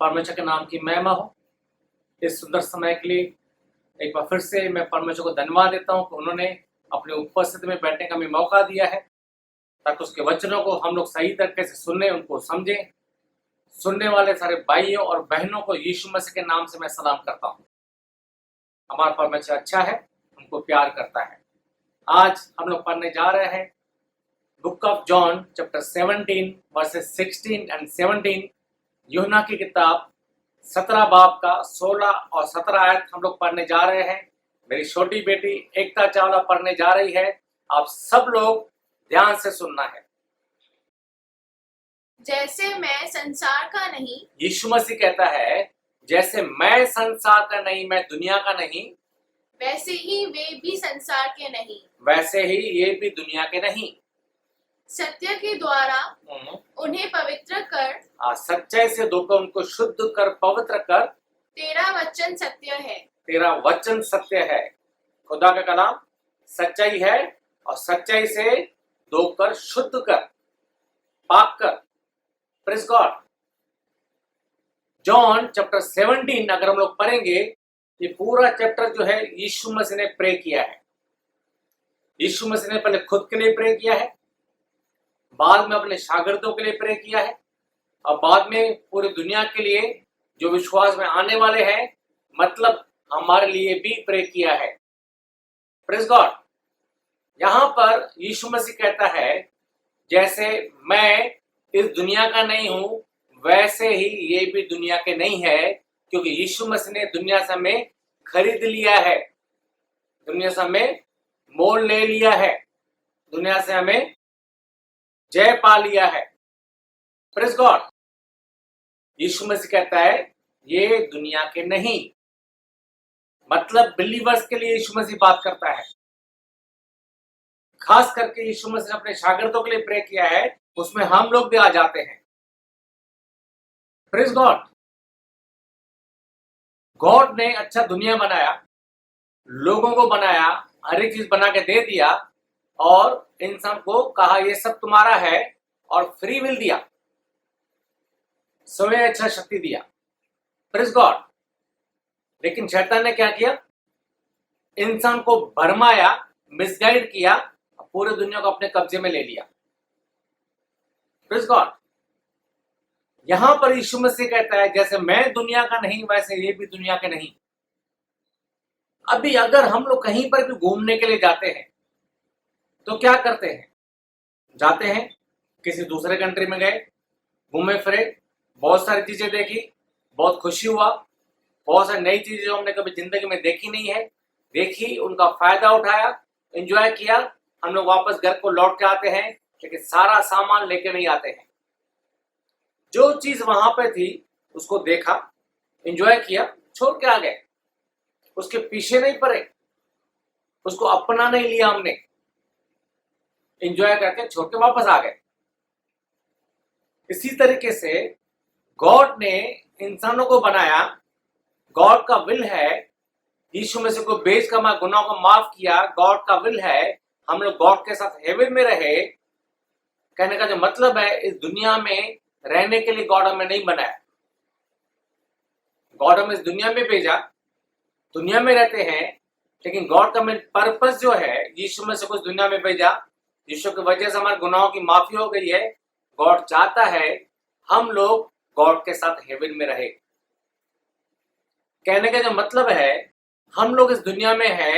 परमेश्वर के नाम की महिमा हो। इस सुंदर समय के लिए एक बार फिर से मैं परमेश्वर को धन्यवाद देता हूँ कि उन्होंने अपने उपस्थिति में बैठने का हमें मौका दिया है, ताकि उसके वचनों को हम लोग सही तरीके से सुने, उनको समझें। सुनने वाले सारे भाइयों और बहनों को यीशु मसीह के नाम से मैं सलाम करता हूँ। हमारा परमेश्वर अच्छा है, हमको प्यार करता है। आज हम लोग पढ़ने जा रहे हैं book of John chapter 17 versus 16 and 17। यूहन्ना की किताब 17 बाब का 16 और 17 आयत हम लोग पढ़ने जा रहे हैं। मेरी छोटी बेटी एकता चावला पढ़ने जा रही है। आप सब लोग ध्यान से सुनना है। जैसे मैं संसार का नहीं, यीशु मसीह कहता है, जैसे मैं संसार का नहीं, मैं दुनिया का नहीं, वैसे ही वे भी संसार के नहीं। वैसे ही ये भी दुनिया के नहीं। सत्य के द्वारा उन्हें पवित्र कर, सच्चाई से धोकर उनको शुद्ध कर, पवित्र कर। तेरा वचन सत्य है। तेरा वचन सत्य है। खुदा का कलाम सच्चाई है और सच्चाई से धोकर शुद्ध कर, पाक कर। Praise God. जॉन चैप्टर 17 अगर हम लोग पढ़ेंगे, ये पूरा चैप्टर जो है यीशु मसीह ने प्रे किया है। यीशु मसीह ने पहले खुद के लिए प्रे किया है, बाद में अपने शागिर्दों के लिए प्रे किया है, और बाद में पूरी दुनिया के लिए जो विश्वास में आने वाले हैं, मतलब हमारे लिए भी प्रे किया है। Praise God. यहां पर यीशु मसीह कहता है, जैसे मैं इस दुनिया का नहीं हूं, वैसे ही ये भी दुनिया के नहीं है, क्योंकि यीशु मसीह ने दुनिया से हमें खरीद लिया है, दुनिया से हमें मोल ले लिया है, दुनिया से हमें जय पा लिया है। Praise God. यीशु मसीह कहता है, ये दुनिया के नहीं, मतलब बिलीवर्स के लिए यीशु मसीह बात करता है। खास करके यीशु मसीह ने अपने शागिर्दों के लिए प्रे किया है, उसमें हम लोग भी आ जाते हैं। Praise God. गॉड ने अच्छा दुनिया बनाया, लोगों को बनाया, हर एक चीज बना के दे दिया, और इंसान को कहा ये सब तुम्हारा है, और फ्री विल दिया, स्वयं अच्छा शक्ति दिया। Praise God. लेकिन शैतान ने क्या किया? इंसान को भरमाया, मिसगाइड किया, पूरे दुनिया को अपने कब्जे में ले लिया। Praise God. यहां पर यीशु मसीह कहता है, जैसे मैं दुनिया का नहीं, वैसे ये भी दुनिया के नहीं। अभी अगर हम लोग कहीं पर भी घूमने के लिए जाते हैं, तो क्या करते हैं? जाते हैं, किसी दूसरे कंट्री में गए, घूमे फिरे, बहुत सारी चीजें देखी, बहुत खुशी हुआ, बहुत सारी नई चीजें जो हमने कभी जिंदगी में देखी नहीं है, देखी, उनका फायदा उठाया, एंजॉय किया। हम लोग वापस घर को लौट के आते हैं, लेकिन सारा सामान लेके नहीं आते हैं। जो चीज वहां पे थी उसको देखा, एंजॉय किया, छोड़ के आ गए, उसके पीछे नहीं पड़े, उसको अपना नहीं लिया हमने, एंजॉय करके छोड़ के वापस आ गए। इसी तरीके से गॉड ने इंसानों को बनाया, गॉड का विल है, यीशु मसीह को भेज कर हमारे गुनाहों को माफ किया, गॉड का विल है हम लोग गॉड के साथ हेवन में रहे। कहने का जो मतलब है, इस दुनिया में रहने के लिए गॉड हमें नहीं बनाया, गॉड हमें इस दुनिया में भेजा, दुनिया में रहते हैं, लेकिन गॉड का मेन पर्पस जो है, यीशु मसीह को इस दुनिया में भेजा, यीशु की वजह से हमारे गुनाहों की माफी हो गई है। गॉड चाहता है हम लोग गॉड के साथ हेवन में रहे। कहने का जो मतलब है, हम लोग इस दुनिया में है,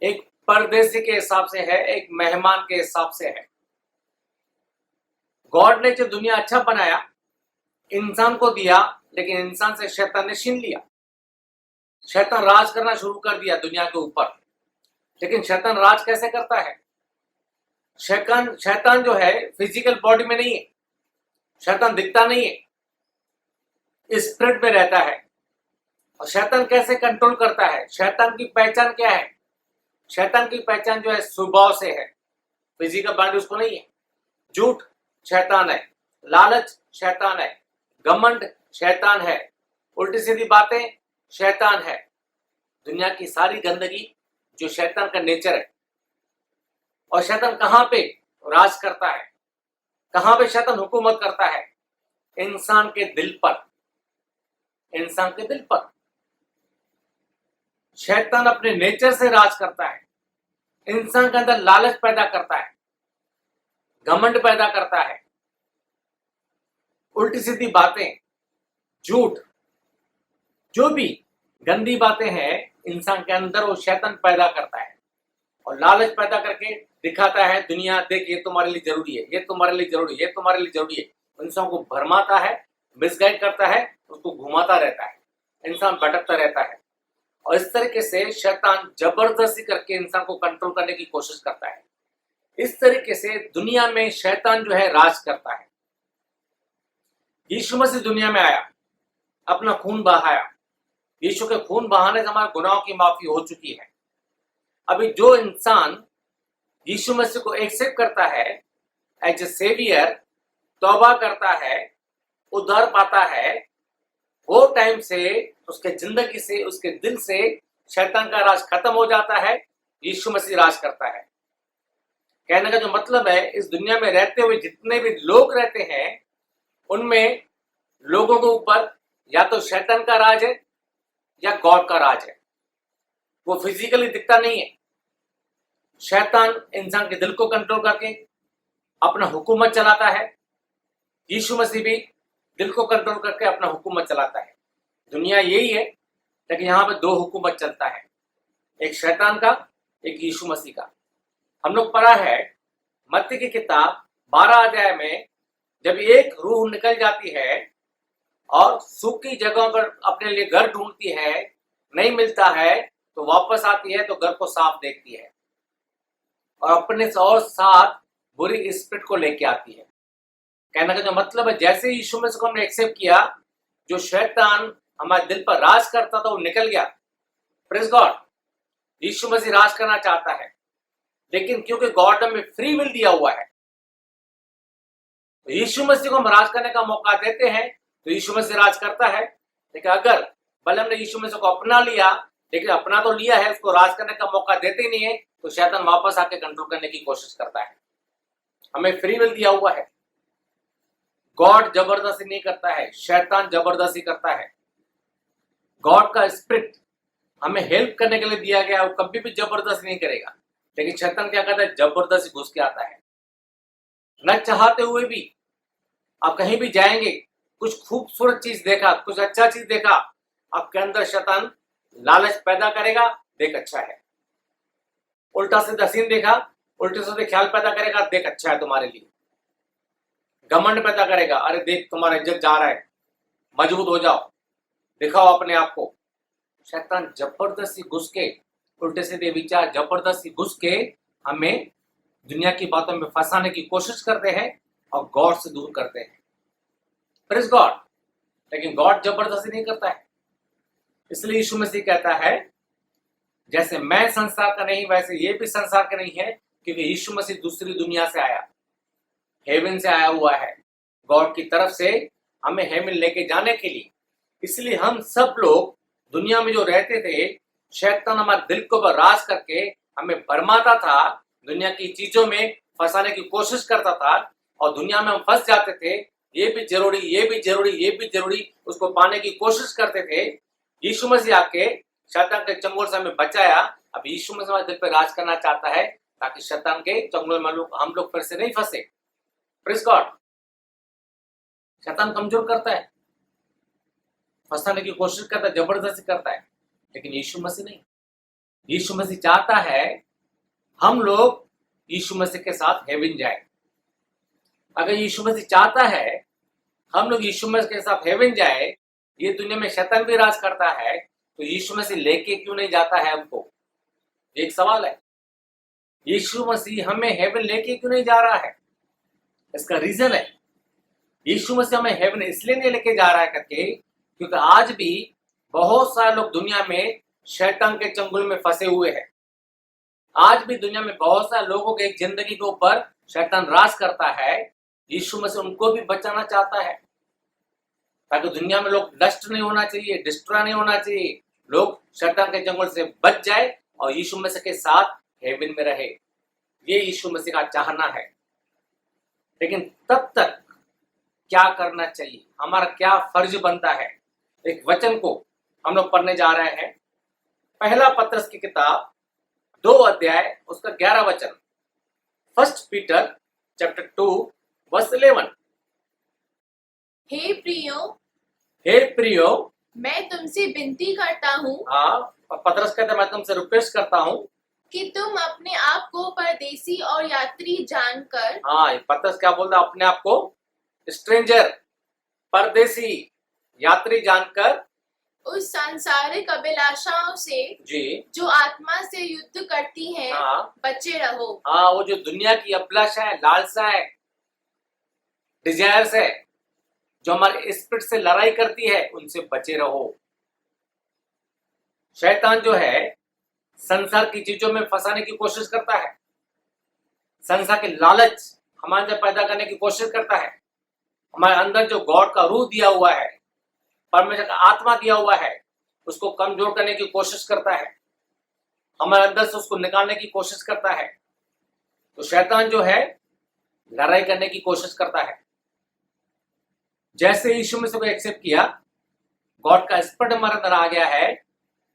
एक परदेसी के हिसाब से है, एक मेहमान के हिसाब से है। गॉड ने जो दुनिया अच्छा बनाया, इंसान को दिया, लेकिन इंसान से शैतान ने छीन लिया। शैतान राज करना शुरू कर दिया दुनिया के ऊपर। लेकिन शैतान राज कैसे करता है? शैतान जो है फिजिकल बॉडी में नहीं है, शैतान दिखता नहीं है, स्पिरिट में रहता है। और शैतान कैसे कंट्रोल करता है? शैतान की पहचान क्या है? शैतान की पहचान जो है स्वभाव से है, फिजिकल बॉडी उसको नहीं है। झूठ शैतान है, लालच शैतान है, घमंड शैतान है, उल्टी सीधी बातें शैतान है। दुनिया की सारी गंदगी जो शैतान का नेचर है। और शैतान कहां पे राज करता है? कहां पे शैतान हुकूमत करता है? इंसान के दिल पर। इंसान के दिल पर। शैतान अपने नेचर से राज करता है, इंसान के अंदर लालच पैदा करता है, घमंड पैदा करता है, उल्टी सीधी बातें, झूठ, जो भी गंदी बातें हैं इंसान के अंदर वो शैतान पैदा करता है और लालच पैदा करके दिखाता है, दुनिया देख ये तुम्हारे लिए जरूरी है, ये तुम्हारे लिए जरूरी है, ये तुम्हारे लिए जरूरी है। इंसान को भरमाता है, मिसगाइड करता है, उसको घुमाता रहता है, इंसान भटकता रहता है और इस तरीके से शैतान जबरदस्ती करके इंसान को कंट्रोल करने की कोशिश करता है। इस तरीके से दुनिया में शैतान जो है राज करता है। यीशु मसीह दुनिया में आया, अपना खून बहाया, यीशु के खून बहाने से हमारे गुनाहों की माफी हो चुकी है। अभी जो इंसान यीशु मसीह को एक्सेप्ट करता है एज ए सेवियर, तौबा करता है, उद्धार पाता है, वो टाइम से उसके जिंदगी से, उसके दिल से शैतान का राज खत्म हो जाता है, यीशु मसीह राज करता है। कहने का जो मतलब है, इस दुनिया में रहते हुए जितने भी लोग रहते हैं उनमें लोगों के ऊपर या तो शैतान का राज है या गॉड का राज है। वो फिजिकली दिखता नहीं है। शैतान इंसान के दिल को कंट्रोल करके अपना हुकूमत चलाता है, यीशु मसीह भी दिल को कंट्रोल करके अपना हुकूमत चलाता है। दुनिया यही है, लेकिन यहाँ पे दो हुकूमत चलता है, एक शैतान का, एक यीशु मसीह का। हम लोग पढ़ा है मत्ती की किताब 12 अध्याय में, जब एक रूह निकल जाती है और सूखी जगहों पर अपने लिए घर ढूंढती है, नहीं मिलता है तो वापस आती है तो घर को साफ देखती है और अपने से और साथ बुरी स्पिरिट को लेके आती है। कहने का जो मतलब है, जैसे यीशु मसीह को हमने एक्सेप्ट किया, जो शैतान हमारे दिल पर राज करता था वो निकल गया। Praise God. यीशु मसीह राज करना चाहता है, लेकिन क्योंकि गॉड हमें फ्री विल दिया हुआ है, तो यीशु मसीह को हम राज करने का मौका देते हैं तो यीशु मसीह राज करता है। लेकिन अगर भले हमने यीशु मसीह को अपना लिया, लेकिन अपना तो लिया है, उसको राज करने का मौका देते ही नहीं है, तो शैतान वापस आके कंट्रोल करने की कोशिश करता है। हमें फ्री विल दिया हुआ है। गॉड जबरदस्ती नहीं करता है, शैतान जबरदस्ती करता है। गॉड का स्पिरिट हमें हेल्प करने के लिए दिया गया, वो कभी भी जबरदस्ती नहीं करेगा। लेकिन शैतान क्या करता है, जबरदस्ती घुस के आता है। न चाहते हुए भी आप कहीं भी जाएंगे, कुछ खूबसूरत चीज देखा, कुछ अच्छा चीज देखा, आपके अंदर शैतान लालच पैदा करेगा, देख अच्छा है। उल्टा सीधा सीन देखा, उल्टे सीधे ख्याल पैदा करेगा, देख अच्छा है तुम्हारे लिए। घमंड पैदा करेगा, अरे देख तुम्हारा इज्जत जा रहा है, मजबूत हो जाओ, दिखाओ अपने आप को। शैतान जबरदस्ती घुस के, उल्टे सीधे विचार जबरदस्ती घुस के हमें दुनिया की बातों में फंसाने की कोशिश करते हैं और गॉड से दूर करते हैं। Praise God. लेकिन गॉड जबरदस्ती नहीं करता है। इसलिए यीशु मसीह कहता है, जैसे मैं संसार का नहीं वैसे ये भी संसार का नहीं है, क्योंकि यीशु मसीह दूसरी दुनिया से आया, हेवन से आया हुआ है, गॉड की तरफ से हमें हेवन लेके जाने के लिए। इसलिए हम सब लोग दुनिया में जो रहते थे, शैतान हमारे दिल को राज करके हमें भरमाता था, दुनिया की चीजों में फंसाने की कोशिश करता था और दुनिया में हम फंस जाते थे। ये भी जरूरी, ये भी जरूरी, ये भी जरूरी, उसको पाने की कोशिश करते थे। यीशु मसीह आके शैतान के चंगुल से हमें बचाया। अब यीशु मसीह हमारे दिल पे राज करना चाहता है, ताकि शैतान के चंगुल में हम लोग फिर से नहीं फंसे। Praise God. शैतान कमजोर करता है, फंसाने की कोशिश करता है, जबरदस्ती करता है, लेकिन यीशु मसीह नहीं। यीशु मसीह चाहता है हम लोग यीशु मसीह के साथ हेवन जाए। अगर यीशु मसीह चाहता है हम लोग यीशु मसीह के साथ हेवन जाए, ये दुनिया में शैतान भी राज करता है, तो यीशु मसीह लेके क्यों नहीं जाता है हमको? एक सवाल है। यीशु मसीह हमें हेवन लेके क्यों नहीं जा रहा है? इसका रीजन है, यीशु मसीह हमें हेवन इसलिए नहीं लेके जा रहा है करके, क्योंकि आज भी बहुत सारे लोग दुनिया में शैतान के चंगुल में फंसे हुए हैं। आज भी दुनिया में बहुत सारे लोगों के जिंदगी के ऊपर शैतान राज करता है। यीशु मसीह उनको भी बचाना चाहता है, ताकि दुनिया में लोग नष्ट नहीं होना चाहिए, डिस्ट्रॉय नहीं होना चाहिए, लोग शैतान के जंगल से बच जाए और यीशु मसीह के साथ हेवन में रहे। ये यीशु मसीह का चाहना है। लेकिन तब तक क्या करना चाहिए, हमारा क्या फर्ज बनता है? एक वचन को हम लोग पढ़ने जा रहे हैं। पहला पत्रस की किताब 2 अध्याय उसका 11 वचन। 1 पीटर चैप्टर 2 वर्स 11। हे प्रियो, हे प्रियो, मैं तुमसे विनती करता हूँ हाँ, पत्रस कहते हैं मैं तुमसे रिक्वेस्ट करता हूँ कि तुम अपने आप को परदेसी और यात्री जानकर, हाँ, पत्रस क्या बोलता है, अपने आप को स्ट्रेंजर, परदेसी, यात्री जानकर उस सांसारिक अभिलाषाओं से जी जो आत्मा से युद्ध करती हैं, हाँ बचे रहो। हाँ, वो जो दुनिया की अभिलाषा है, लालसा है, डिजायर्स है, जो हमारे स्पिरिट से लड़ाई करती है, उनसे बचे रहो। शैतान जो है संसार की चीजों में फंसाने की कोशिश करता है, संसार के लालच हमारे अंदर पैदा करने की कोशिश करता है। हमारे अंदर जो गॉड का रूह दिया हुआ है, परमेश्वर का आत्मा दिया हुआ है, उसको कमजोर करने की कोशिश करता है, हमारे अंदर से उसको निकालने की कोशिश करता है। तो शैतान जो है लड़ाई करने की कोशिश करता है। जैसे यीशु मसीह को एक्सेप्ट किया, गॉड का स्पिरिट हमारे अंदर आ गया है।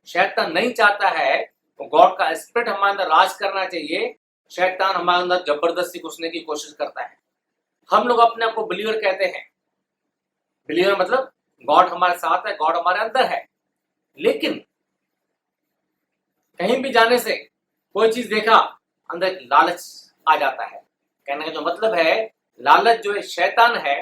शैतान नहीं चाहता है तो गॉड का स्पिरिट हमारे अंदर राज करना चाहिए। शैतान हमारे अंदर जबरदस्ती घुसने की कोशिश करता है। हम लोग अपने आप को बिलीवर कहते हैं। बिलीवर मतलब गॉड हमारे साथ है, गॉड हमारे अंदर है। लेकिन कहीं भी जाने से कोई चीज देखा, अंदर एक लालच आ जाता है। कहने का जो मतलब है, लालच जो है शैतान है,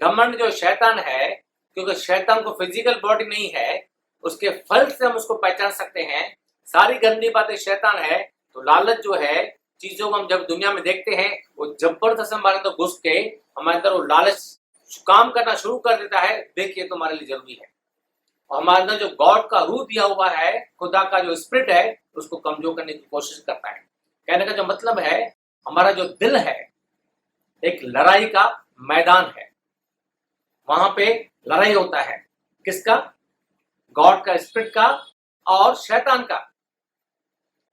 घमंड जो शैतान है। क्योंकि शैतान को फिजिकल बॉडी नहीं है, उसके फल से हम उसको पहचान सकते हैं। सारी गंदी बातें शैतान है। तो लालच जो है, चीजों को हम जब दुनिया में देखते हैं, वो जबरदस्त हमारे अंदर घुस के हमारे अंदर वो लालच काम करना शुरू कर देता है। देखिए तुम्हारे लिए जरूरी है। और हमारे अंदर जो गॉड का रूह दिया हुआ है, खुदा का जो स्पिरिट है, उसको कमजोर करने की कोशिश करता है। कहने का जो मतलब है, हमारा जो दिल है एक लड़ाई का मैदान है। वहां पे लड़ाई होता है। किसका? गॉड का स्पिरिट का और शैतान का।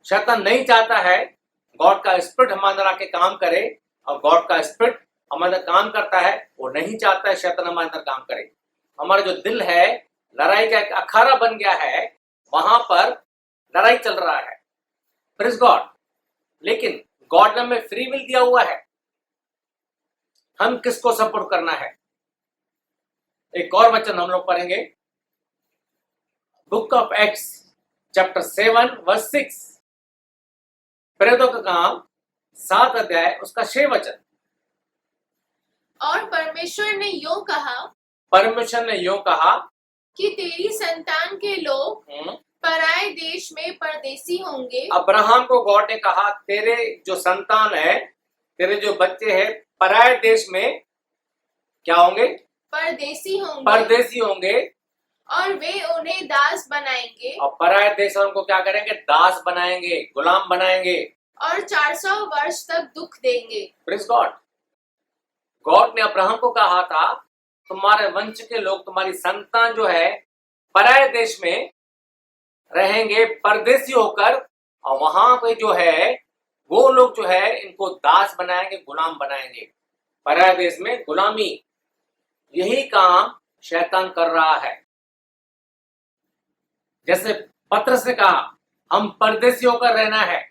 शैतान नहीं चाहता है गॉड का स्पिरिट हमारे अंदर आके काम करे, और गॉड का स्पिरिट हमारे अंदर काम करता है। वो नहीं चाहता है शैतान हमारे अंदर काम करे। हमारा जो दिल है लड़ाई का एक अखाड़ा बन गया है, वहां पर लड़ाई चल रहा है। Praise God. लेकिन गॉड ने हमें फ्री विल दिया हुआ है, हम किसको सपोर्ट करना है। एक और वचन हम लोग पढ़ेंगे, book of Acts chapter 7 verse 6। प्रेरितों का काम 7 अध्याय उसका 6 वचन। और परमेश्वर ने यूं कहा परमेश्वर ने यूं कहा कि तेरी संतान के लोग पराए देश में परदेसी होंगे। अब्राहम को गॉड ने कहा, तेरे जो संतान है, तेरे जो बच्चे हैं, पराए देश में क्या होंगे? परदेसी होंगे। परदेसी होंगे। और वे उन्हें दास बनाएंगे। और पराए देश उनको क्या करेंगे? दास बनाएंगे, गुलाम बनाएंगे। और 400 वर्ष तक दुख देंगे। Praise God. गॉड ने अब्राहम को कहा था, तुम्हारे वंश के लोग, तुम्हारी संतान जो है पराए देश में रहेंगे, परदेसी होकर। और वहां पे जो है वो लोग जो है इनको दास बनाएंगे, गुलाम बनाएंगे। पराए देश में गुलामी, यही काम शैतान कर रहा है। जैसे पत्रस ने कहा, हम परदेसी होकर रहना है,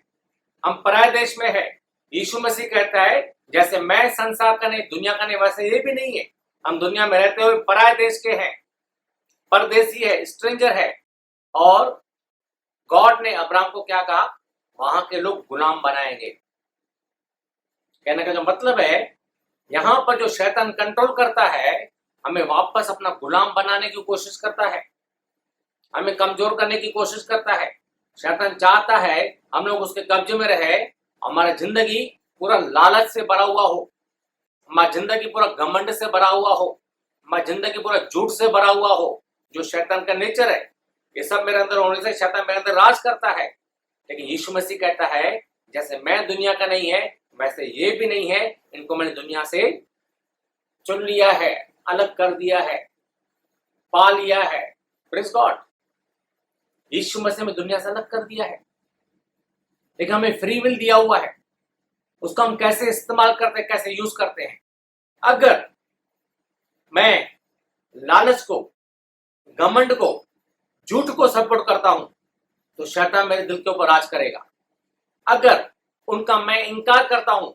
हम पराए देश में है। यीशु मसीह कहता है, जैसे मैं संसार का नहीं, दुनिया का नहीं, वैसे ये भी नहीं है। हम दुनिया में रहते हुए पराए देश के हैं, परदेसी है, स्ट्रेंजर है। और गॉड ने अब्राहम को क्या कहा? वहां के लोग गुलाम बनाएंगे। कहने का जो मतलब है, यहां पर जो शैतान कंट्रोल करता है, हमें वापस अपना गुलाम बनाने की कोशिश करता है, हमें कमजोर करने की कोशिश करता है। शैतान चाहता है हम लोग उसके कब्जे में रहे, हमारा जिंदगी पूरा लालच से भरा हुआ हो, हमारा जिंदगी पूरा घमंड से भरा हुआ हो, हमारा जिंदगी पूरा झूठ से भरा हुआ हो, जो शैतान का नेचर है। ये सब मेरे अंदर होने से शैतान मेरे अंदर राज करता है। लेकिन यीशु मसीह कहता है, जैसे मैं दुनिया का नहीं है, वैसे ये भी नहीं है। इनको मैंने दुनिया से चुन लिया है, अलग कर दिया है, पा लिया है। Praise God. यीशु मसीह में दुनिया से अलग कर दिया है। लेकिन हमें फ्री विल दिया हुआ है, उसको हम कैसे इस्तेमाल करते हैं, कैसे यूज करते हैं। अगर मैं लालच को घमंड को, झूठ को सपोर्ट करता हूं तो शैतान मेरे दिल के ऊपर राज करेगा। अगर उनका मैं इनकार करता हूं,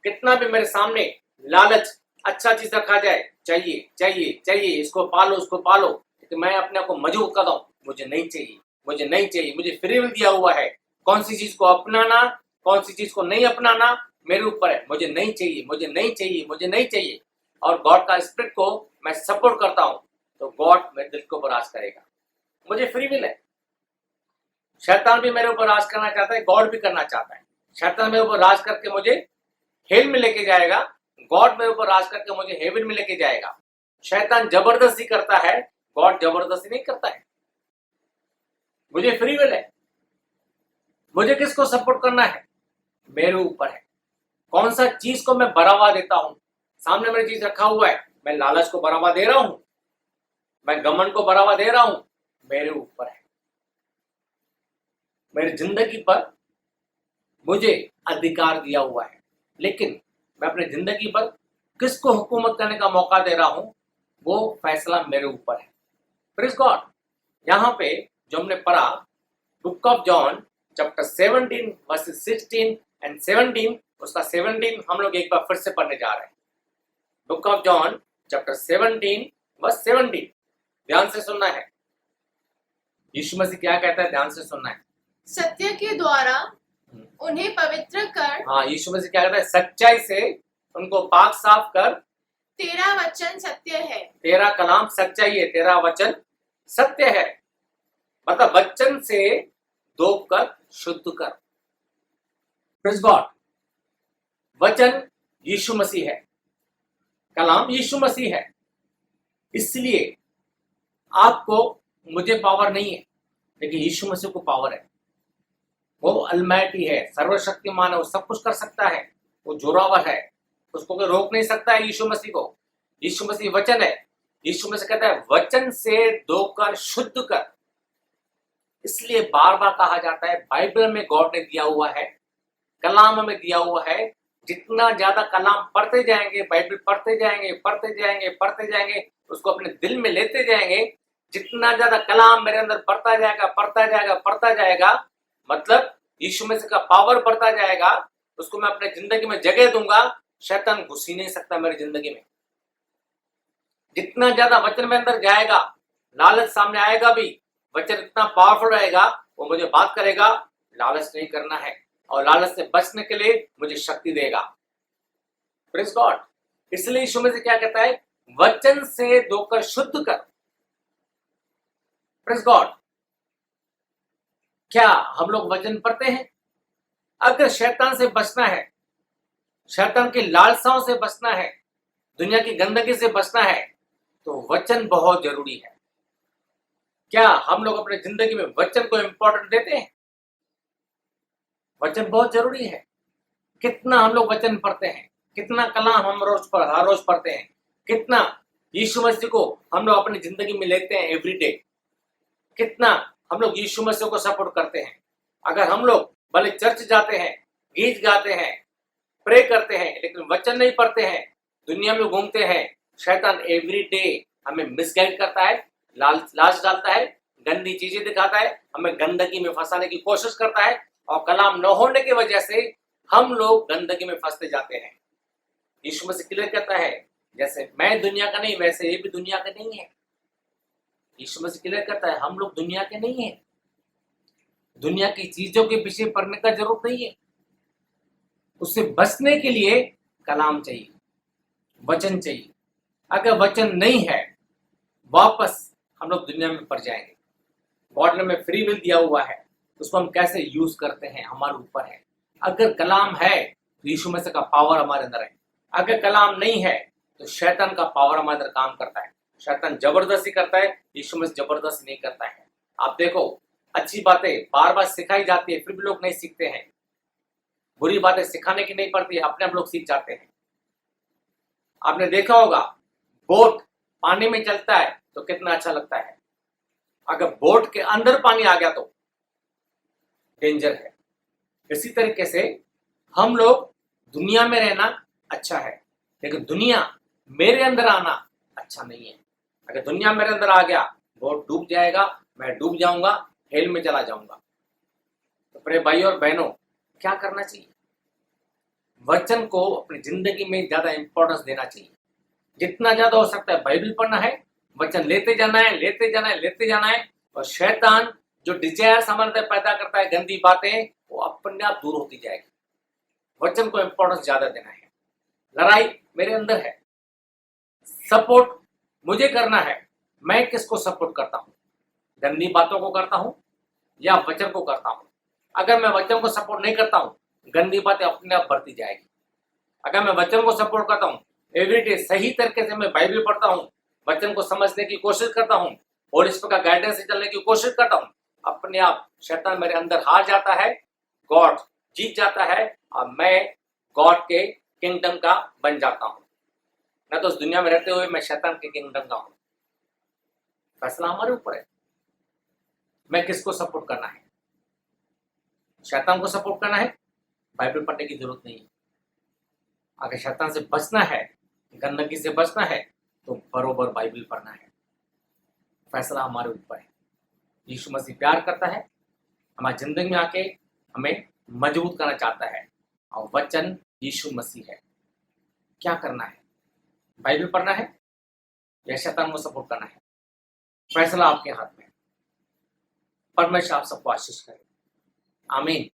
कितना भी मेरे सामने लालच, अच्छा चीज रखा जाए, चाहिए चाहिए चाहिए, इसको पालो उसको पालो, लेकिन मैं अपने आप को मजबूर करता हूं, मुझे नहीं चाहिए, मुझे नहीं चाहिए, मुझे फ्री विल दिया हुआ है, कौन सी चीज को अपनाना, कौन सी चीज को नहीं अपनाना मेरे ऊपर है, मुझे नहीं चाहिए, मुझे नहीं चाहिए, मुझे नहीं चाहिए, और गॉड का स्पिरिट को मैं सपोर्ट करता हूं तो गॉड मेरे दिल के ऊपर राज करेगा। मुझे फ्री विल है। शैतान भी मेरे ऊपर राज करना चाहता है, गॉड भी करना चाहता है। शैतान मेरे ऊपर राज करके मुझे हेल में लेके जाएगा, गॉड मेरे ऊपर राज करके मुझे हेवन में लेके जाएगा। शैतान जबरदस्ती करता है, गॉड जबरदस्ती नहीं करता है। मुझे फ्री विल है। मुझे किसको सपोर्ट करना है, मेरे ऊपर है। कौन सा चीज को मैं बढ़ावा देता हूं, सामने मेरी चीज रखा हुआ है, मैं लालच को बढ़ावा दे रहा हूं, मैं घमंड को बढ़ावा दे रहा हूं, मेरे ऊपर है। मेरी जिंदगी पर मुझे अधिकार दिया हुआ है, लेकिन मैं अपनी जिंदगी पर किसको हुकूमत करने का मौका दे रहा हूं, वो फैसला मेरे ऊपर है। Praise God. यहां पे जो हमने पढ़ा, book of John chapter 17 versus 16 and 17, उसका 17 हम लोग एक बार फिर से पढ़ने जा रहे हैं। Book of John chapter 17 verse 17, ध्यान से सुनना है। यीशु मसीह क्या कहता है, ध्यान से सुनना है। सत्य के द्वारा उन्हें पवित्र कर, हाँ, यीशु मसीह क्या कहता है, सच्चाई से उनको पाक साफ कर, तेरा वचन सत्य है। तेरा कलाम सच्चाई है, तेरा वचन सत्य है। मतलब वचन से धोकर शुद्ध कर। Praise God. वचन यीशु मसीह है, कलाम यीशु मसीह है। इसलिए आपको, मुझे पावर नहीं है, लेकिन यीशु मसीह को पावर है। वो अलमैटी है, सर्वशक्तिमान है, वो सब कुछ कर सकता है, वो जोरावर है, उसको कोई रोक नहीं सकता है यीशु मसीह को। यीशु मसीह वचन है। यीशु मसीह कहता है वचन से धोकर शुद्ध कर। इसलिए बार बार कहा जाता है, बाइबल में गॉड ने दिया हुआ है, कलाम में दिया हुआ है। जितना ज्यादा कलाम पढ़ते जाएंगे, बाइबल पढ़ते जाएंगे, पढ़ते जाएंगे, पढ़ते जाएंगे, उसको अपने दिल में लेते जाएंगे, जितना ज्यादा कलाम मेरे अंदर पढ़ता जाएगा, पढ़ता जाएगा, पढ़ता जाएगा, मतलब यीशु मसीह का पावर बढ़ता जाएगा, उसको मैं अपने जिंदगी में जगह दूंगा, शैतान घुस ही नहीं सकता मेरी जिंदगी में। जितना ज्यादा वचन में अंदर जाएगा, लालच सामने आएगा भी, वचन इतना पावरफुल रहेगा, वो मुझे बात करेगा, लालच नहीं करना है, और लालच से बचने के लिए मुझे शक्ति देगा। Praise God. इसलिए यीशु मसीह क्या कहता है, वचन से धोकर शुद्ध कर। Praise God. क्या हम लोग वचन पढ़ते हैं? अगर शैतान से बचना है, शैतान की लालसाओं से बचना है, दुनिया की गंदगी से बचना है, तो वचन बहुत जरूरी है। क्या हम लोग अपने जिंदगी में वचन को इंपॉर्टेंट देते हैं? वचन बहुत जरूरी है। कितना हम लोग वचन पढ़ते हैं, कितना कलाम हम हर रोज पढ़ते हैं, कितना यीशु मसीह को हम लोग अपनी जिंदगी में लेते हैं एवरी डे, कितना हम लोग यीशु मसीह को सपोर्ट करते हैं। अगर हम लोग भले चर्च जाते हैं, गीत गाते हैं, प्रे करते हैं, लेकिन वचन नहीं पढ़ते हैं, दुनिया में घूमते हैं, शैतान एवरी डे हमें मिसगाइड करता है, लालच डालता है, गंदी चीजें दिखाता है, हमें गंदगी में फंसाने की कोशिश करता है, और कलाम न होने की वजह से हम लोग गंदगी में फंसते जाते हैं। यीशु मसीह क्लियर कहता है, जैसे मैं दुनिया का नहीं, वैसे ये भी दुनिया का नहीं है। यीशु मसीह क्लियर कहता है, हम लोग दुनिया के नहीं है। दुनिया की चीजों के पीछे पड़ने का जरूरत नहीं है। उससे बचने के लिए कलाम चाहिए, वचन चाहिए। अगर वचन नहीं है, वापस हम लोग दुनिया में पड़ जाएंगे। गॉड ने हमें फ्री विल दिया हुआ है, उसको हम कैसे यूज करते हैं हमारे ऊपर है। अगर कलाम है तो यीशु मसीह का पावर हमारे अंदर है। अगर कलाम नहीं है तो शैतान का पावर हमारे अंदर काम करता है। शैतान जबरदस्ती करता है, यीशु मसीह जबरदस्ती नहीं करता है। आप देखो, अच्छी बातें बार बार सिखाई जाती है, फिर भी लोग नहीं सीखते हैं। बुरी बातें सिखाने की नहीं पड़ती है, अपने आप लोग सीख जाते हैं। आपने देखा होगा, बोट पानी में चलता है तो कितना अच्छा लगता है, अगर बोट के अंदर पानी आ गया तो डेंजर है। इसी तरीके से हम लोग, दुनिया में रहना अच्छा है, लेकिन दुनिया मेरे अंदर आना अच्छा नहीं है। अगर दुनिया मेरे अंदर आ गया, बोट डूब जाएगा, मैं डूब जाऊंगा, हेल में चला जाऊंगा। तो प्रिय भाई और बहनों, क्या करना चाहिए? वचन को अपनी जिंदगी में ज्यादा इंपॉर्टेंस देना चाहिए। जितना ज्यादा हो सकता है बाइबल पढ़ना है, वचन लेते जाना है, लेते जाना है, लेते जाना है। और शैतान जो डिजायर्स हमारे अंदर पैदा करता है, गंदी बातें, वो अपने आप दूर होती जाएगी। वचन को इंपॉर्टेंस ज्यादा देना है। लड़ाई मेरे अंदर है, सपोर्ट मुझे करना है। मैं किसको सपोर्ट करता हूं? गंदी बातों को करता हूं या वचन को करता हूं? अगर मैं वचन को सपोर्ट नहीं करता हूं, गंदी बातें अपने आप बढ़ती जाएगी। अगर मैं वचन को सपोर्ट करता हूं, एवरीडे सही तरीके से मैं बाइबल पढ़ता हूं, वचन को समझने की कोशिश करता हूं और इस प्रकार गाइडेंस से चलने की कोशिश करता हूं, अपने आप शैतान मेरे अंदर हार जाता है, गॉड जीत जाता है और मैं गॉड के किंगडम का बन जाता हूं। न तो इस दुनिया में रहते हुए मैं शैतान के किंगडम का हूं। फैसला हमारे ऊपर है, मैं किसको सपोर्ट करना है? शैतान को सपोर्ट करना है, बाइबल पढ़ने की जरूरत नहीं है। अगर शैतान से बचना है, गंदगी से बचना है, तो बरोबर बाइबल पढ़ना है। फैसला हमारे ऊपर है। यीशु मसीह प्यार करता है, हमारी जिंदगी में आके हमें मजबूत करना चाहता है और वचन यीशु मसीह है। क्या करना है? बाइबल पढ़ना है या शैतान को सपोर्ट करना है? फैसला आपके हाथ में है। परमेश्वर आप सबको आशीष करे। आमीन।